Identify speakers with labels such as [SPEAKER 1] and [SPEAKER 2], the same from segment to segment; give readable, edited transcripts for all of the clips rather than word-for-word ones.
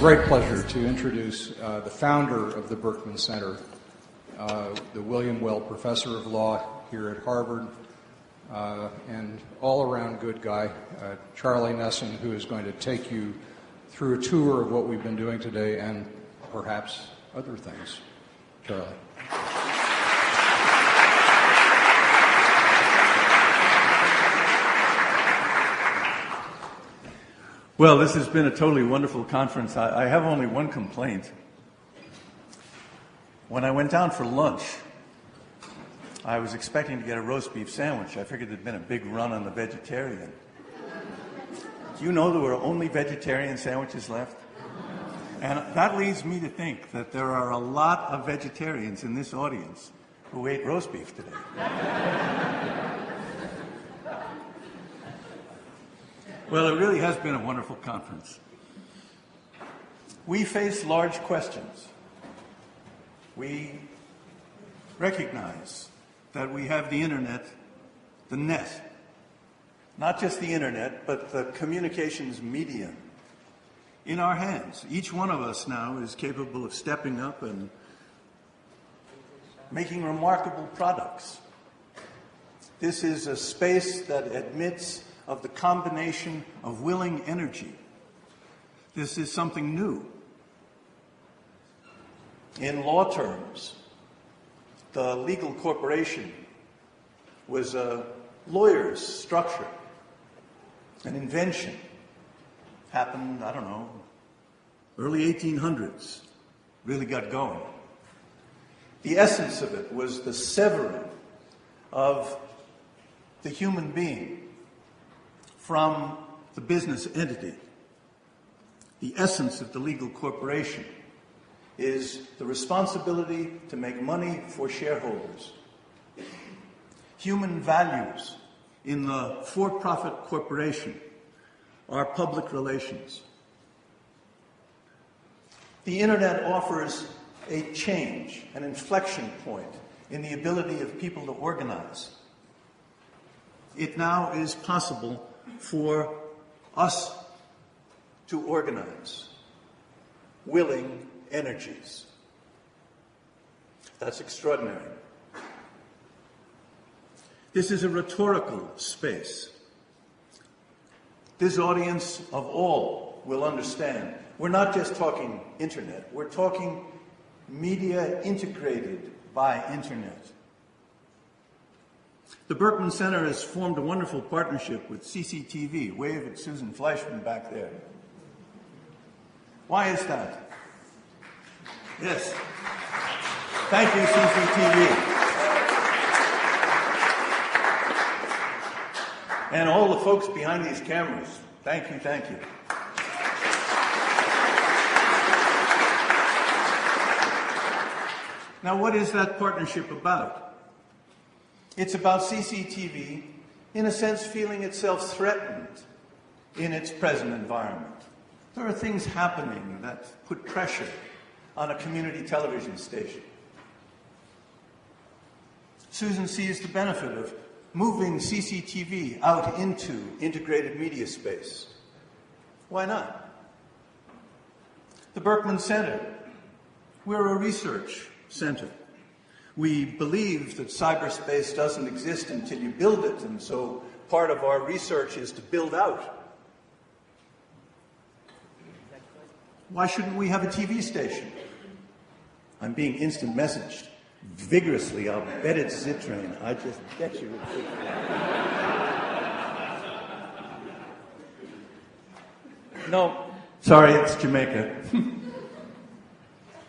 [SPEAKER 1] great pleasure to introduce the founder of the Berkman Center, the William Well Professor of Law here at Harvard, and all-around good guy, Charlie Nesson, who is going to take you through a tour of what we've been doing today and perhaps other things. Charlie.
[SPEAKER 2] Well, this has been a totally wonderful conference. I have only one complaint. When I went down for lunch, I was expecting to get a roast beef sandwich. I figured there'd been a big run on the vegetarian. Do you know there were only vegetarian sandwiches left? And that leads me to think that there are a lot of vegetarians in this audience who ate roast beef today. Well, it really has been a wonderful conference. We face large questions. We recognize that we have the internet, the net, not just the internet, but the communications medium in our hands. Each one of us now is capable of stepping up and making remarkable products. This is a space that admits of the combination of willing energy. This is something new. In law terms, the legal corporation was a lawyer's structure, an invention. Happened, I don't know, early 1800s, really got going. The essence of it was the severing of the human being from the business entity. The essence of the legal corporation is the responsibility to make money for shareholders. Human values in the for-profit corporation are public relations. The internet offers a change, an inflection point in the ability of people to organize. It now is possible for us to organize willing energies. That's extraordinary. This is a rhetorical space. This audience of all will understand. We're not just talking internet. We're talking media integrated by internet. The Berkman Center has formed a wonderful partnership with CCTV. Wave at Susan Fleischman back there. Why is that? Yes. Thank you, CCTV. And all the folks behind these cameras. Thank you, thank you. Now, what is that partnership about? It's about CCTV, in a sense, feeling itself threatened in its present environment. There are things happening that put pressure on a community television station. Susan sees the benefit of moving CCTV out into integrated media space. Why not? The Berkman Center, we're a research center. We believe that cyberspace doesn't exist until you build it, and so part of our research is to build out. Why shouldn't we have a TV station? I'm being instant messaged vigorously. I'll bet it's Zittrain. I just bet you it's Zittrain. No, sorry, it's Jamaica.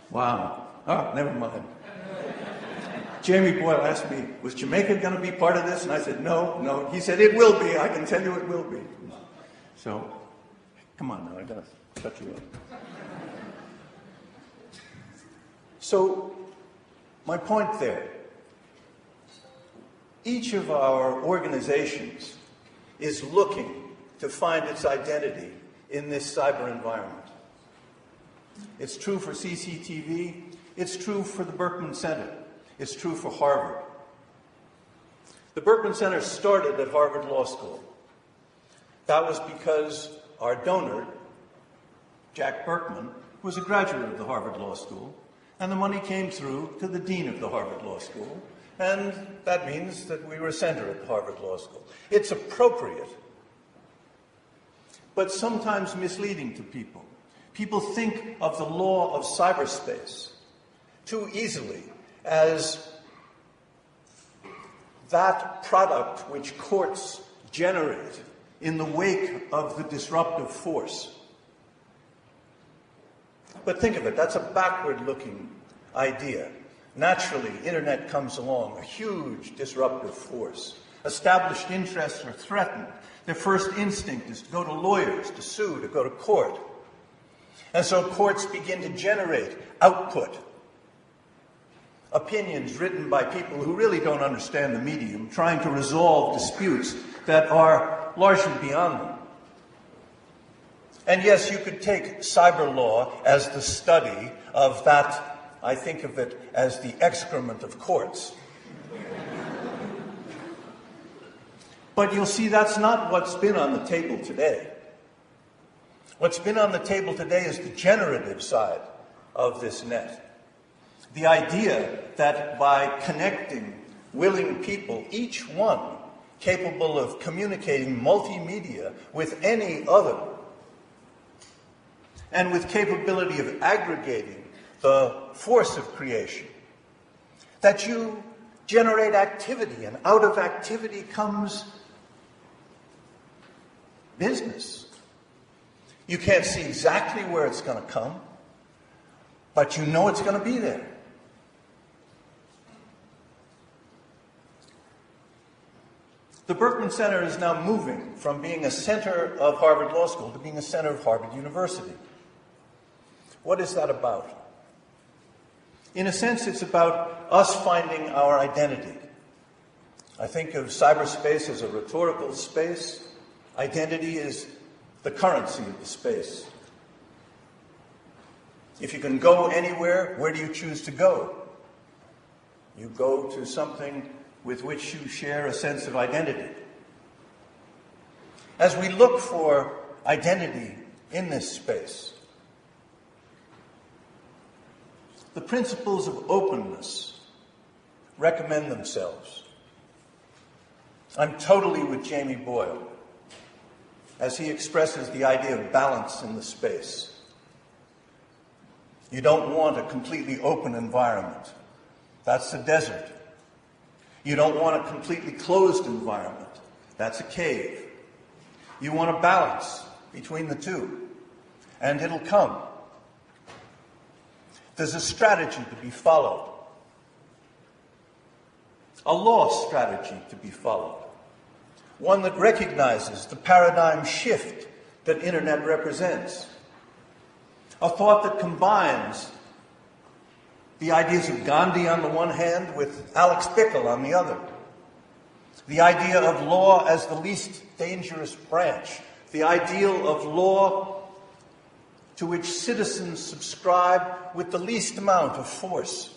[SPEAKER 2] Wow. Oh, never mind. Jamie Boyle asked me, was Jamaica going to be part of this? And I said, no. He said, it will be. I can tell you it will be. So, come on now, I got to shut you up. So, my point there, each of our organizations is looking to find its identity in this cyber environment. It's true for CCTV. It's true for the Berkman Center. It's true for Harvard. The Berkman Center started at Harvard Law School. That was because our donor, Jack Berkman, was a graduate of the Harvard Law School, and the money came through to the dean of the Harvard Law School, and that means that we were a center at the Harvard Law School. It's appropriate, but sometimes misleading to people. People think of the law of cyberspace too easily as that product which courts generate in the wake of the disruptive force. But think of it, that's a backward-looking idea. Naturally, internet comes along, a huge disruptive force. Established interests are threatened. Their first instinct is to go to lawyers, to sue, to go to court. And so courts begin to generate output, opinions written by people who really don't understand the medium, trying to resolve disputes that are largely beyond them. And yes, you could take cyber law as the study of that. I think of it as the excrement of courts. But you'll see that's not what's been on the table today. What's been on the table today is the generative side of this net. The idea that by connecting willing people, each one capable of communicating multimedia with any other, and with capability of aggregating the force of creation, that you generate activity, and out of activity comes business. You can't see exactly where it's going to come, but you know it's going to be there. The Berkman Center is now moving from being a center of Harvard Law School to being a center of Harvard University. What is that about? In a sense, it's about us finding our identity. I think of cyberspace as a rhetorical space. Identity is the currency of the space. If you can go anywhere, where do you choose to go? You go to something with which you share a sense of identity. As we look for identity in this space, the principles of openness recommend themselves. I'm totally with Jamie Boyle as he expresses the idea of balance in the space. You don't want a completely open environment. That's the desert. You don't want a completely closed environment. That's a cave. You want a balance between the two, and it'll come. There's a strategy to be followed, a law strategy to be followed, one that recognizes the paradigm shift that internet represents, a thought that combines the ideas of Gandhi on the one hand with Alex Bickel on the other, the idea of law as the least dangerous branch, the ideal of law to which citizens subscribe with the least amount of force.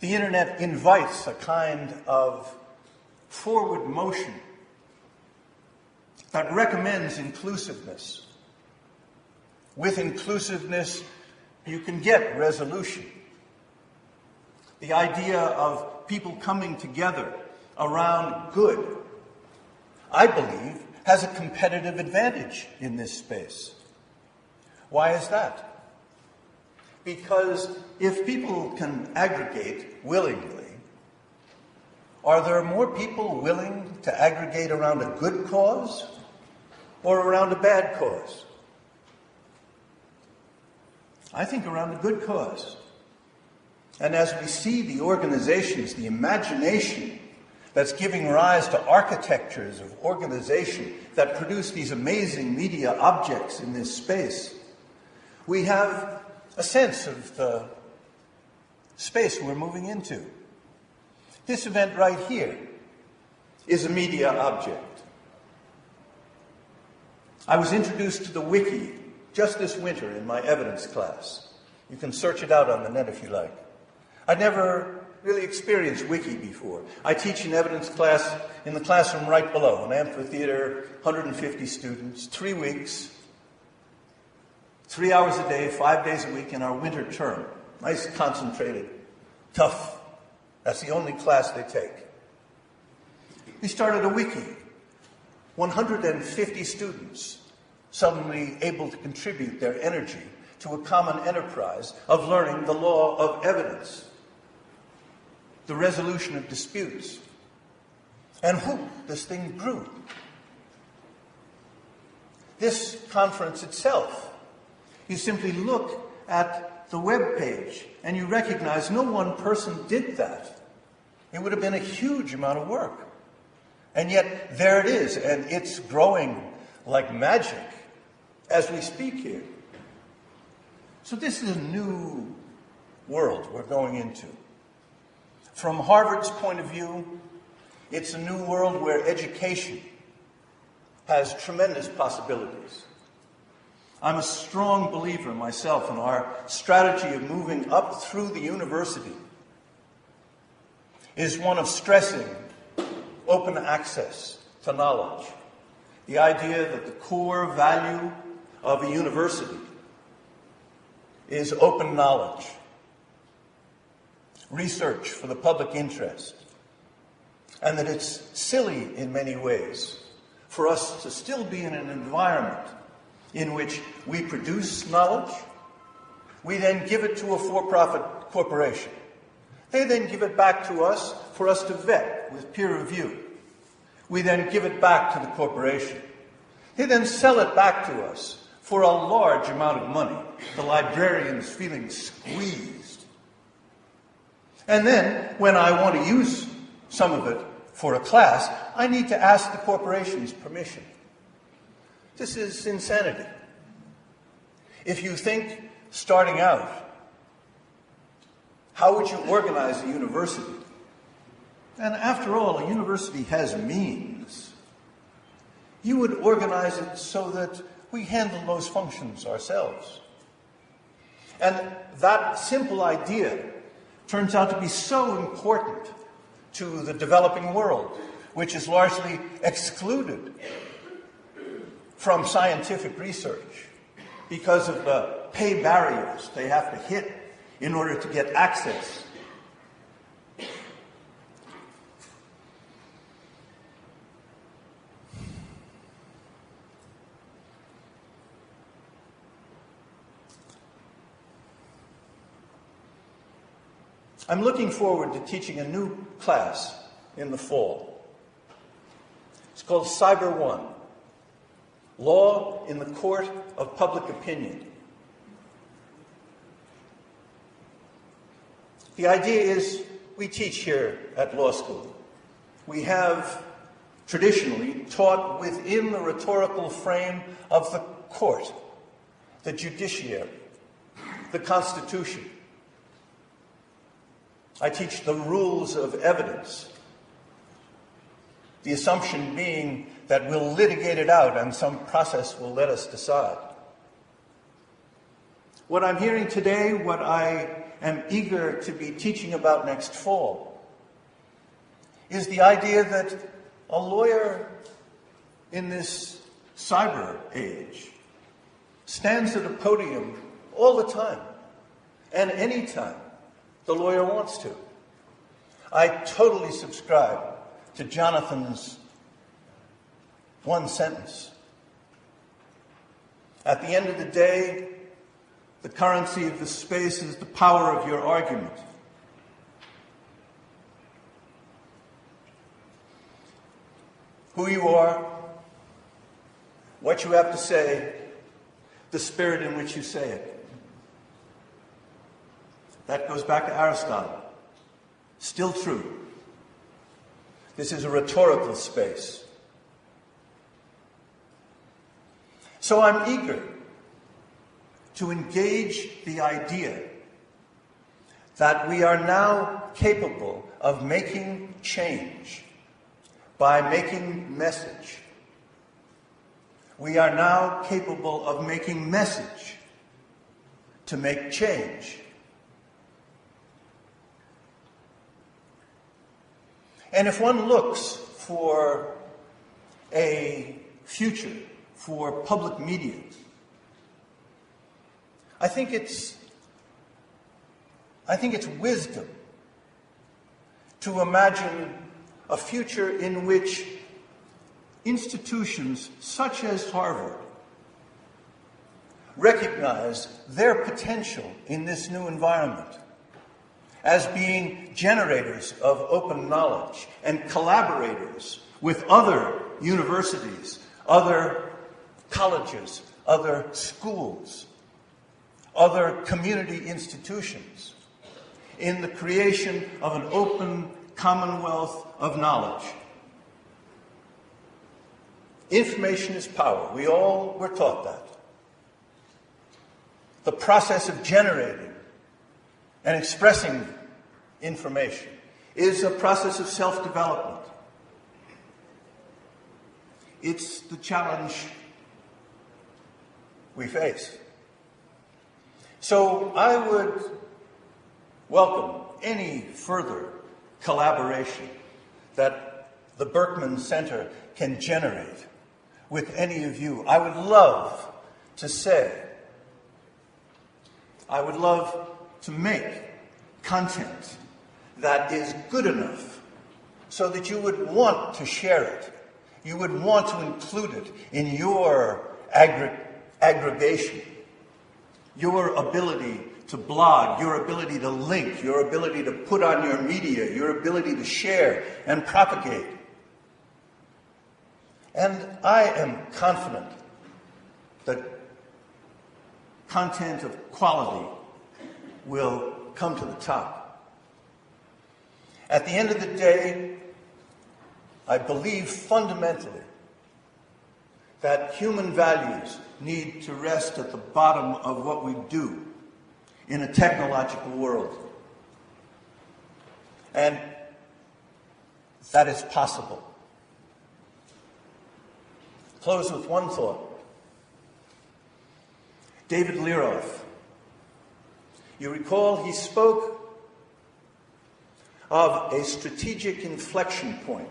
[SPEAKER 2] The internet invites a kind of forward motion that recommends inclusiveness. With inclusiveness, you can get resolution. The idea of people coming together around good, I believe, has a competitive advantage in this space. Why is that? Because if people can aggregate willingly, are there more people willing to aggregate around a good cause or around a bad cause? I think around a good cause. And as we see the organizations, the imagination that's giving rise to architectures of organization that produce these amazing media objects in this space, we have a sense of the space we're moving into. This event right here is a media object. I was introduced to the wiki just this winter in my evidence class. You can search it out on the net if you like. I'd never really experienced wiki before. I teach an evidence class in the classroom right below, an amphitheater, 150 students, 3 weeks. 3 hours a day, 5 days a week in our winter term. Nice, concentrated, tough. That's the only class they take. We started a wiki. 150 students suddenly able to contribute their energy to a common enterprise of learning the law of evidence, the resolution of disputes. And whoop, this thing grew. This conference itself, you simply look at the web page and you recognize no one person did that. It would have been a huge amount of work. And yet there it is, and it's growing like magic as we speak here. So this is a new world we're going into. From Harvard's point of view, it's a new world where education has tremendous possibilities. I'm a strong believer myself in our strategy of moving up through the university is one of stressing open access to knowledge. The idea that the core value of a university is open knowledge, research for the public interest, and that it's silly in many ways for us to still be in an environment in which we produce knowledge, we then give it to a for-profit corporation. They then give it back to us for us to vet with peer review. We then give it back to the corporation. They then sell it back to us for a large amount of money, the librarians feeling squeezed. And then, when I want to use some of it for a class, I need to ask the corporation's permission. This is insanity. If you think, starting out, how would you organize a university? And after all, a university has means. You would organize it so that we handle those functions ourselves. And that simple idea turns out to be so important to the developing world, which is largely excluded from scientific research because of the pay barriers they have to hit in order to get access. I'm looking forward to teaching a new class in the fall. It's called Cyber 1, Law in the Court of Public Opinion. The idea is we teach here at law school. We have traditionally taught within the rhetorical frame of the court, the judiciary, the Constitution. I teach the rules of evidence, the assumption being that we'll litigate it out and some process will let us decide. What I'm hearing today, what I am eager to be teaching about next fall, is the idea that a lawyer in this cyber age stands at a podium all the time and any time the lawyer wants to. I totally subscribe to Jonathan's one sentence. At the end of the day, the currency of the space is the power of your argument. Who you are, what you have to say, the spirit in which you say it. That goes back to Aristotle. Still true. This is a rhetorical space. So I'm eager to engage the idea that we are now capable of making change by making message. We are now capable of making message to make change. And if one looks for a future for public media, I think it's wisdom to imagine a future in which institutions such as Harvard recognize their potential in this new environment as being generators of open knowledge and collaborators with other universities, other colleges, other schools, other community institutions in the creation of an open commonwealth of knowledge. Information is power. We all were taught that. The process of generating and expressing information is a process of self-development. It's the challenge we face. So I would welcome any further collaboration that the Berkman Center can generate with any of you. I would love to make content that is good enough so that you would want to share it. You would want to include it in your aggregation, your ability to blog, your ability to link, your ability to put on your media, your ability to share and propagate. And I am confident that content of quality will come to the top. At the end of the day, I believe fundamentally that human values need to rest at the bottom of what we do in a technological world. And that is possible. Close with one thought. David Leroff, you recall he spoke of a strategic inflection point.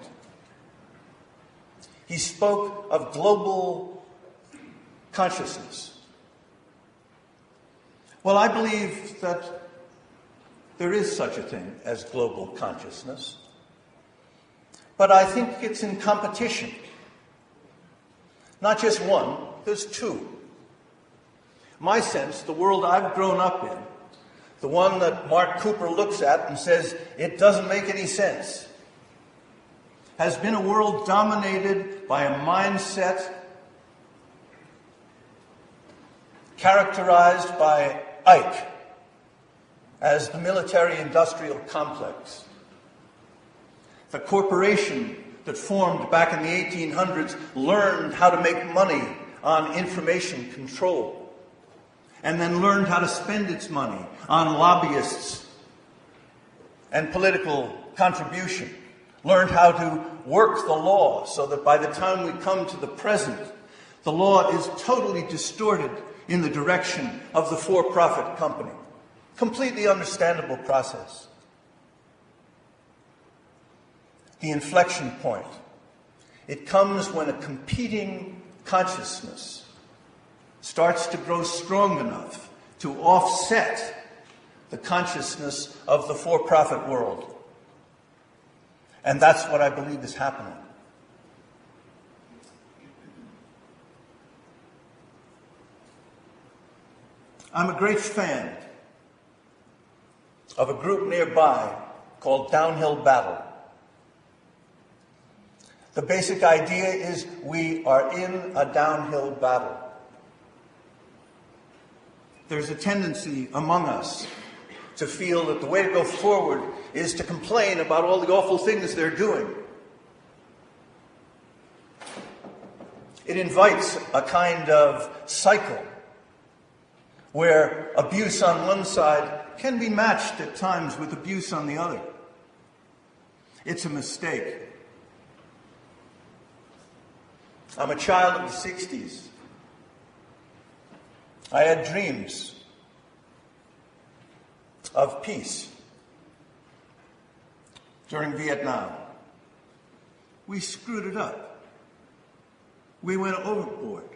[SPEAKER 2] He spoke of global consciousness. Well, I believe that there is such a thing as global consciousness, but I think it's in competition. Not just one, there's two. My sense, the world I've grown up in, the one that Mark Cooper looks at and says, it doesn't make any sense, has been a world dominated by a mindset characterized by Ike as the military-industrial complex. The corporation that formed back in the 1800s learned how to make money on information control, and then learned how to spend its money on lobbyists and political contribution, learned how to work the law so that by the time we come to the present, the law is totally distorted in the direction of the for-profit company. Completely understandable process. The inflection point. It comes when a competing consciousness starts to grow strong enough to offset the consciousness of the for-profit world. And that's what I believe is happening. I'm a great fan of a group nearby called Downhill Battle. The basic idea is we are in a downhill battle. There's a tendency among us to feel that the way to go forward is to complain about all the awful things they're doing. It invites a kind of cycle where abuse on one side can be matched at times with abuse on the other. It's a mistake. I'm a child of the 60s. I had dreams of peace during Vietnam. We screwed it up. We went overboard.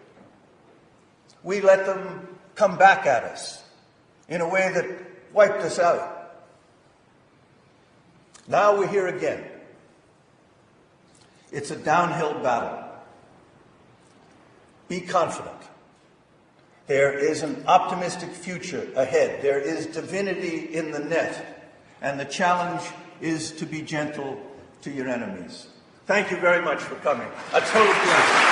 [SPEAKER 2] We let them come back at us in a way that wiped us out. Now we're here again. It's a downhill battle. Be confident. There is an optimistic future ahead. There is divinity in the net. And the challenge is to be gentle to your enemies. Thank you very much for coming. A total pleasure.